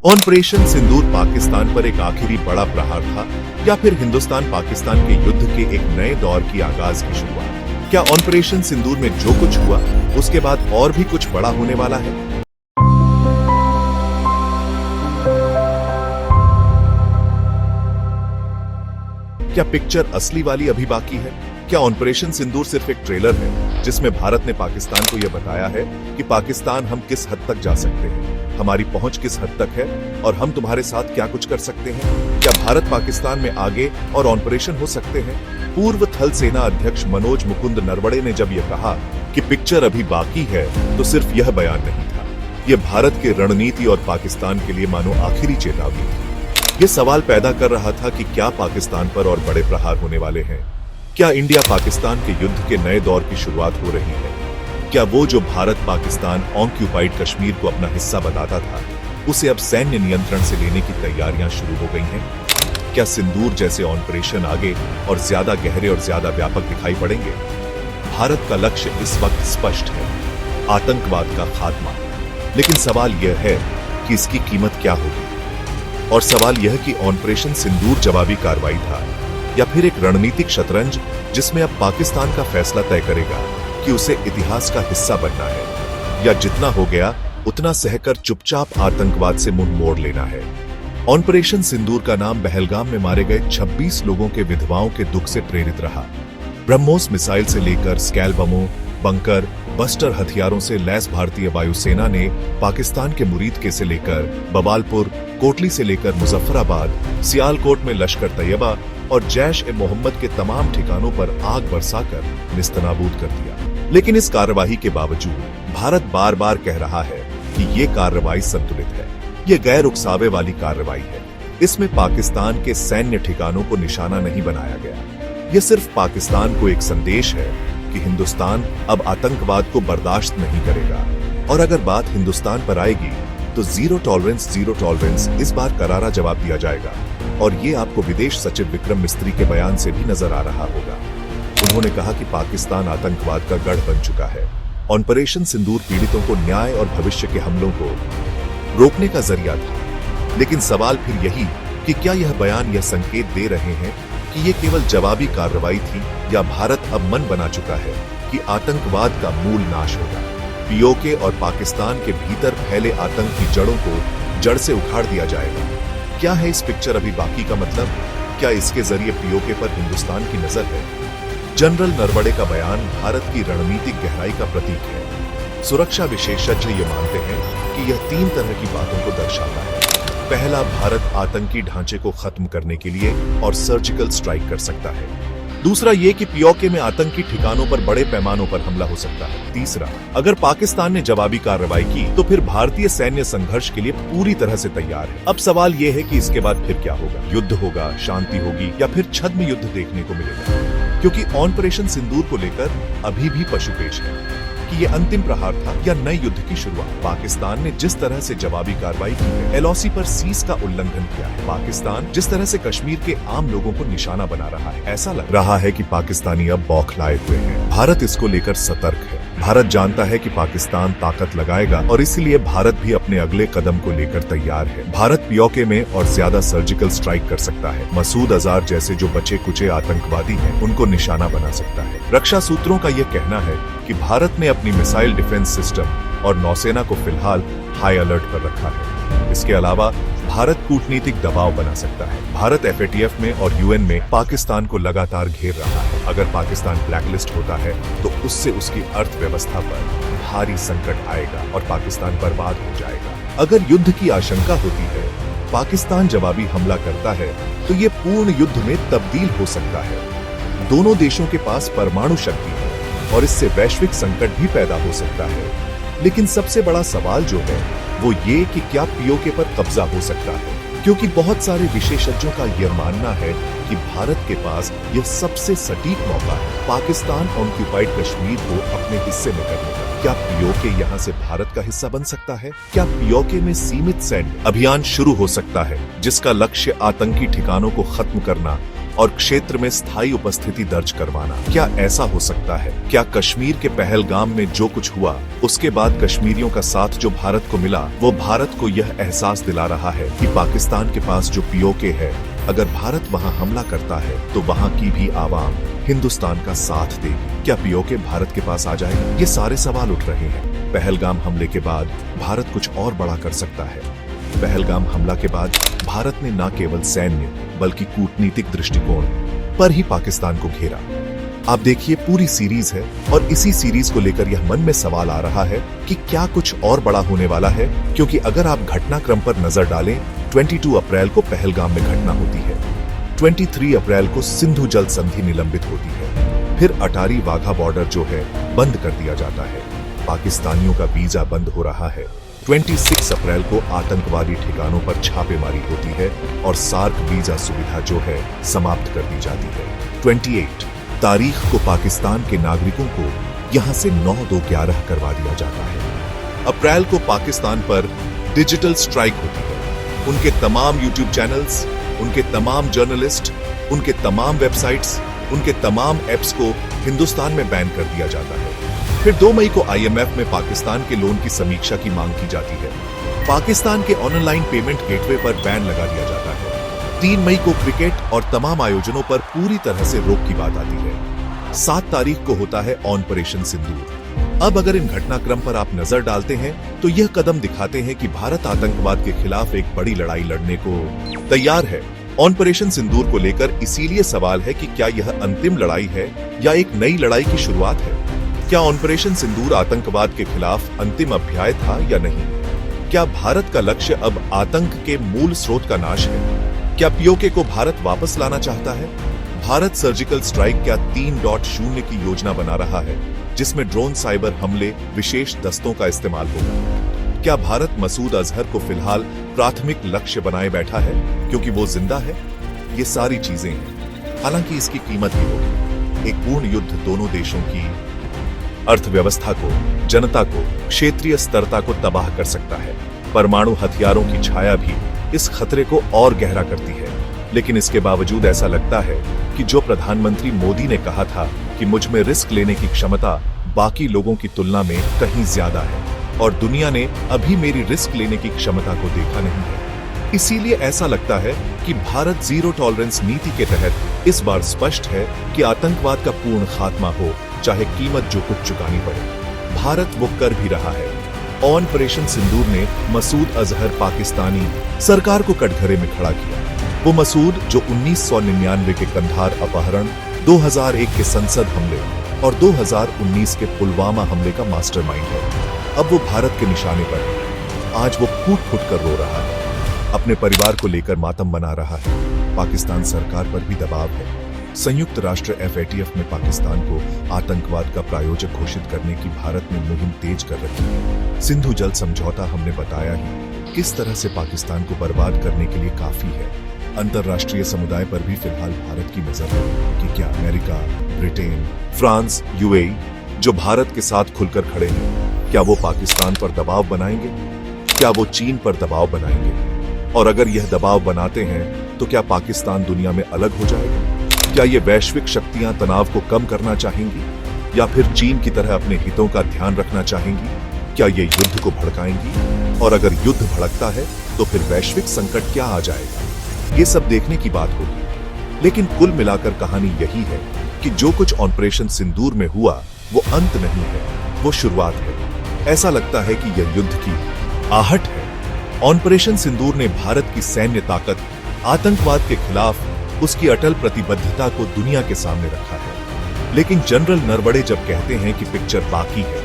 Operation सिंदूर पाकिस्तान पर एक आखिरी बड़ा प्रहार था या फिर हिंदुस्तान पाकिस्तान के युद्ध के एक नए दौर की आगाज की शुरुआत? क्या ऑपरेशन सिंदूर में जो कुछ हुआ उसके बाद और भी कुछ बड़ा होने वाला है? क्या पिक्चर असली वाली अभी बाकी है? क्या ऑपरेशन सिंदूर सिर्फ एक ट्रेलर है जिसमें भारत ने पाकिस्तान को यह बताया है कि पाकिस्तान हम किस हद तक जा सकते हैं, हमारी पहुंच किस हद तक है और हम तुम्हारे साथ क्या कुछ कर सकते हैं? क्या भारत पाकिस्तान में आगे और ऑपरेशन हो सकते हैं? पूर्व थल सेना अध्यक्ष मनोज मुकुंद नरवणे ने जब यह कहा कि पिक्चर अभी बाकी है तो सिर्फ यह बयान नहीं था, यह भारत की रणनीति और पाकिस्तान के लिए मानो आखिरी चेतावनी थी। ये सवाल पैदा कर रहा था कि क्या पाकिस्तान पर और बड़े प्रहार होने वाले हैं? क्या इंडिया पाकिस्तान के युद्ध के नए दौर की शुरुआत हो रही है? क्या वो जो भारत पाकिस्तान ऑक्यूपाइड कश्मीर को अपना हिस्सा बताता था, उसे अब सैन्य नियंत्रण से लेने की तैयारियां शुरू हो गई हैं? क्या सिंदूर जैसे ऑपरेशन आगे और ज्यादा गहरे और ज्यादा व्यापक दिखाई पड़ेंगे? भारत का लक्ष्य इस वक्त स्पष्ट है, आतंकवाद का खात्मा। लेकिन सवाल यह है कि इसकी कीमत क्या होगी? और सवाल यह कि ऑपरेशन सिंदूर जवाबी कार्रवाई था या फिर एक रणनीतिक शतरंज जिसमें अब पाकिस्तान का फैसला तय करेगा कि उसे इतिहास का हिस्सा बनना है या जितना हो गया उतना सहकर चुपचाप आतंकवाद से मुंह मोड़ लेना है। ऑपरेशन सिंदूर का नाम पहलगाम में मारे गए 26 लोगों के विधवाओं के दुख से प्रेरित रहा। ब्रह्मोस मिसाइल से लेकर स्कैल बमों, बंकर बस्टर हथियारों से लैस भारतीय वायुसेना ने पाकिस्तान के मुरीदके से लेकर बवालपुर, कोटली से लेकर मुजफ्फराबाद, सियालकोट में लश्कर तैयबा और जैश-ए-मोहम्मद के तमाम ठिकानों पर आग बरसाकर निस्तनाबूद कर दिया। लेकिन इस कार्रवाई के बावजूद भारत बार बार कह रहा है कि ये कार्रवाई संतुलित है, ये गैर उकसावे वाली कार्रवाई है। इसमें पाकिस्तान के सैन्य ठिकानों को निशाना नहीं बनाया गया। ये सिर्फ पाकिस्तान को एक संदेश है कि हिंदुस्तान अब आतंकवाद को बर्दाश्त नहीं करेगा। और अगर बात हिंदुस्तान पर आएगी तो जीरो टॉलरेंस इस बार करारा जवाब दिया जाएगा। और ये आपको विदेश सचिव विक्रम मिस्त्री के बयान से भी नजर आ रहा होगा। उन्होंने कहा कि पाकिस्तान आतंकवाद का गढ़ बन चुका है। ऑपरेशन सिंदूर पीड़ितों को न्याय और भविष्य के हमलों को रोकने का जरिया था। लेकिन सवाल फिर यही कि क्या यह बयान यह संकेत दे रहे हैं कि ये केवल जवाबी कार्रवाई थी या भारत अब मन बना चुका है कि आतंकवाद का मूल नाश होगा, पीओके और पाकिस्तान के भीतर फैले आतंक की जड़ों को जड़ से उखाड़ दिया जाएगा? क्या है इस पिक्चर अभी बाकी का मतलब? क्या इसके जरिए पीओके पर हिंदुस्तान की नजर है? जनरल नरवणे का बयान भारत की रणनीतिक गहराई का प्रतीक है। सुरक्षा विशेषज्ञ ये मानते हैं कि यह 3 तरह की बातों को दर्शाता है। पहला, भारत आतंकी ढांचे को खत्म करने के लिए और सर्जिकल स्ट्राइक कर सकता है। दूसरा ये कि पीओके में आतंकी ठिकानों पर बड़े पैमानों पर हमला हो सकता है। तीसरा, अगर पाकिस्तान ने जवाबी कार्रवाई की तो फिर भारतीय सैन्य संघर्ष के लिए पूरी तरह से तैयार है। अब सवाल ये है कि इसके बाद फिर क्या होगा? युद्ध होगा, शांति होगी या फिर छद्म युद्ध देखने को मिलेगा? क्योंकि ऑपरेशन सिंदूर को लेकर अभी भी पशुपेश है कि ये अंतिम प्रहार था या नए युद्ध की शुरुआत। पाकिस्तान ने जिस तरह से जवाबी कार्रवाई की है, एलओसी पर सीज का उल्लंघन किया है, पाकिस्तान जिस तरह से कश्मीर के आम लोगों को निशाना बना रहा है, ऐसा लग रहा है कि पाकिस्तानी अब बौखलाए हुए हैं। भारत इसको लेकर सतर्क है। भारत जानता है कि पाकिस्तान ताकत लगाएगा और इसलिए भारत भी अपने अगले कदम को लेकर तैयार है। भारत पीओके में और ज्यादा सर्जिकल स्ट्राइक कर सकता है। मसूद अजहर जैसे जो बचे कुचे आतंकवादी हैं, उनको निशाना बना सकता है। रक्षा सूत्रों का यह कहना है कि भारत ने अपनी मिसाइल डिफेंस सिस्टम और नौसेना को फिलहाल हाई अलर्ट पर रखा है। इसके अलावा भारत कूटनीतिक दबाव बना सकता है। भारत एफएटीएफ में और यूएन में पाकिस्तान को लगातार घेर रहा है। अगर पाकिस्तान ब्लैकलिस्ट होता है तो उससे उसकी अर्थव्यवस्था पर भारी संकट आएगा और पाकिस्तान बर्बाद हो जाएगा। अगर युद्ध की आशंका होती है, पाकिस्तान जवाबी हमला करता है तो ये पूर्ण युद्ध में तब्दील हो सकता है। दोनों देशों के पास परमाणु शक्ति है और इससे वैश्विक संकट भी पैदा हो सकता है। लेकिन सबसे बड़ा सवाल जो है वो ये कि क्या पीओके पर कब्जा हो सकता है? क्योंकि बहुत सारे विशेषज्ञों का यह मानना है कि भारत के पास यह सबसे सटीक मौका है पाकिस्तान ऑक्यूपाइड कश्मीर को अपने हिस्से में करने का। क्या पीओके यहाँ से भारत का हिस्सा बन सकता है? क्या पीओके में सीमित सैन्य अभियान शुरू हो सकता है जिसका लक्ष्य आतंकी ठिकानों को खत्म करना और क्षेत्र में स्थायी उपस्थिति दर्ज करवाना। क्या ऐसा हो सकता है? क्या कश्मीर के पहलगाम में जो कुछ हुआ उसके बाद कश्मीरियों का साथ जो भारत को मिला, वो भारत को यह एहसास दिला रहा है कि पाकिस्तान के पास जो पीओके है, अगर भारत वहां हमला करता है तो वहां की भी आवाम हिंदुस्तान का साथ देगी। क्या पीओके भारत के पास आ जाएगा? ये सारे सवाल उठ रहे हैं। पहलगाम हमले के बाद भारत कुछ और बड़ा कर सकता है। पहलगाम हमला के बाद भारत ने न केवल सैन्य बल्कि कूटनीतिक दृष्टिकोण पर ही पाकिस्तान को घेरा। आप देखिए, पूरी सीरीज है और इसी सीरीज को लेकर यह मन में सवाल आ रहा है कि क्या कुछ और बड़ा होने वाला है, क्योंकि अगर आप घटनाक्रम पर नजर डालें, 22 अप्रैल को पहलगाम में घटना होती है, 23 अप्रैल को सिंधु जल संधि निलंबित होती है, फिर अटारी वाघा बॉर्डर जो है बंद कर दिया जाता है, पाकिस्तानियों का वीजा बंद हो रहा है, 26 अप्रैल को आतंकवादी ठिकानों पर छापेमारी होती है और सार्क वीजा सुविधा जो है समाप्त कर दी जाती है। 28 तारीख को पाकिस्तान के नागरिकों को यहां से 9-2-11 करवा दिया जाता है। अप्रैल को पाकिस्तान पर डिजिटल स्ट्राइक होती है। उनके तमाम यूट्यूब चैनल्स, उनके तमाम जर्नलिस्ट, उनके तमाम वेबसाइट्स, उनके तमाम ऐप्स को हिंदुस्तान में बैन कर दिया जाता है। फिर 2 मई को IMF में पाकिस्तान के लोन की समीक्षा की मांग की जाती है। पाकिस्तान के ऑनलाइन पेमेंट गेटवे पर बैन लगा दिया जाता है। 3 मई को क्रिकेट और तमाम आयोजनों पर पूरी तरह से रोक की बात आती है। 7 तारीख को होता है ऑपरेशन सिंदूर। अब अगर इन घटनाक्रम पर आप नजर डालते हैं तो यह कदम दिखाते हैं कि भारत आतंकवाद के खिलाफ एक बड़ी लड़ाई लड़ने को तैयार है। ऑपरेशन सिंदूर को लेकर इसीलिए सवाल है कि क्या यह अंतिम लड़ाई है या एक नई लड़ाई की शुरुआत है? क्या ऑपरेशन सिंदूर आतंकवाद के खिलाफ अंतिम अध्याय था या नहीं? क्या भारत का लक्ष्य अब आतंक के मूल स्रोत का नाश है? क्या पीओके को भारत वापस लाना चाहता है? भारत सर्जिकल स्ट्राइक क्या 3.0 की योजना बना रहा है, जिसमें ड्रोन साइबर हमले, विशेष दस्तों का इस्तेमाल होगा? क्या भारत मसूद अजहर को फिलहाल प्राथमिक लक्ष्य बनाए बैठा है क्योंकि वो जिंदा है? ये सारी चीजें हैं, हालांकि इसकी कीमत भी होगी। एक पूर्ण युद्ध दोनों देशों की अर्थव्यवस्था को, जनता को, क्षेत्रीय स्थिरता को तबाह कर सकता है। परमाणु हथियारों की छाया भी इस खतरे को और गहरा करती है। लेकिन इसके बावजूद ऐसा लगता है कि जो प्रधानमंत्री मोदी ने कहा था कि मुझ में रिस्क लेने की क्षमता बाकी लोगों की तुलना में कहीं ज्यादा है, और दुनिया ने अभी मेरी रिस्क लेने की क्षमता को देखा नहीं है। इसीलिए ऐसा लगता है कि भारत जीरो टॉलरेंस नीति के तहत इस बार स्पष्ट है कि आतंकवाद का पूर्ण खात्मा हो, चाहे कीमत जो कुछ चुकानी पड़े। भारत वो कर भी रहा है। ऑपरेशन सिंदूर ने मसूद अजहर पाकिस्तानी सरकार को कटघरे में खड़ा किया। वो मसूद जो 1999 के कंधार अपहरण, 2001 के संसद हमले और 2019 के पुलवामा हमले का मास्टरमाइंड है। अब वो भारत के निशाने पर है। आज वो फूट फूट कर रो रहा है, अपने परिवार को लेकर मातम मना रहा है। पाकिस्तान सरकार पर भी दबाव है। संयुक्त राष्ट्र FATF में पाकिस्तान को आतंकवाद का प्रायोजक घोषित करने की भारत ने मुहिम तेज कर रखी है। सिंधु जल समझौता हमने बताया ही किस तरह से पाकिस्तान को बर्बाद करने के लिए काफी है। अंतर्राष्ट्रीय समुदाय पर भी फिलहाल भारत की नजर है कि क्या अमेरिका, ब्रिटेन, फ्रांस, UAE जो भारत के साथ खुलकर खड़े हैं, क्या वो पाकिस्तान पर दबाव बनाएंगे? क्या वो चीन पर दबाव बनाएंगे? और अगर यह दबाव बनाते हैं तो क्या पाकिस्तान दुनिया में अलग हो जाएगा? क्या ये वैश्विक शक्तियां तनाव को कम करना चाहेंगी या फिर चीन की तरह अपने हितों का ध्यान रखना चाहेंगी? क्या ये युद्ध को भड़काएंगी? और अगर युद्ध भड़कता है तो फिर वैश्विक संकट क्या आ जाएगा? ये सब देखने की बात होगी। लेकिन कुल मिलाकर कहानी यही है कि जो कुछ ऑपरेशन सिंदूर में हुआ वो अंत नहीं है, वो शुरुआत है। ऐसा लगता है कि यह युद्ध की आहट है। ऑपरेशन सिंदूर ने भारत की सैन्य ताकत, आतंकवाद के खिलाफ उसकी अटल प्रतिबद्धता को दुनिया के सामने रखा है। लेकिन जनरल नरवणे जब कहते हैं कि पिक्चर बाकी है,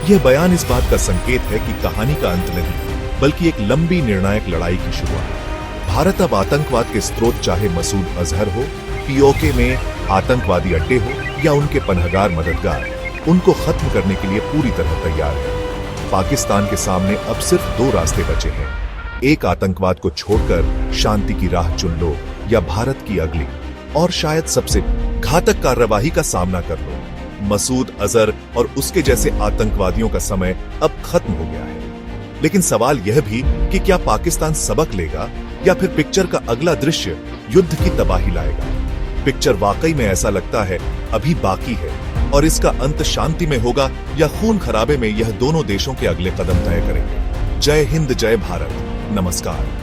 यह बयान इस बात का संकेत है कि कहानी का अंत नहीं, बल्कि एक लंबी निर्णायक लड़ाई की शुरुआत। भारत अब आतंकवाद के स्रोत, चाहे मसूद अजहर हो, पीओके में आतंकवादी अड्डे हो या उनके पनाहगार मददगार, उनको खत्म करने के लिए पूरी तरह तैयार है। पाकिस्तान के सामने अब सिर्फ 2 रास्ते बचे हैं। एक, आतंकवाद को छोड़कर शांति की राह चुन लो, या भारत की अगली और शायद सबसे घातक कार्रवाई का सामना कर लो। मसूद अजहर और उसके जैसे आतंकवादियों का समय अब खत्म हो गया है। लेकिन सवाल यह भी कि क्या पाकिस्तान सबक लेगा या फिर पिक्चर का अगला दृश्य युद्ध की तबाही लाएगा? पिक्चर वाकई में ऐसा लगता है अभी बाकी है, और इसका अंत शांति में होगा या खून खराबे में, यह दोनों देशों के अगले कदम तय करेंगे। जय हिंद, जय भारत, नमस्कार।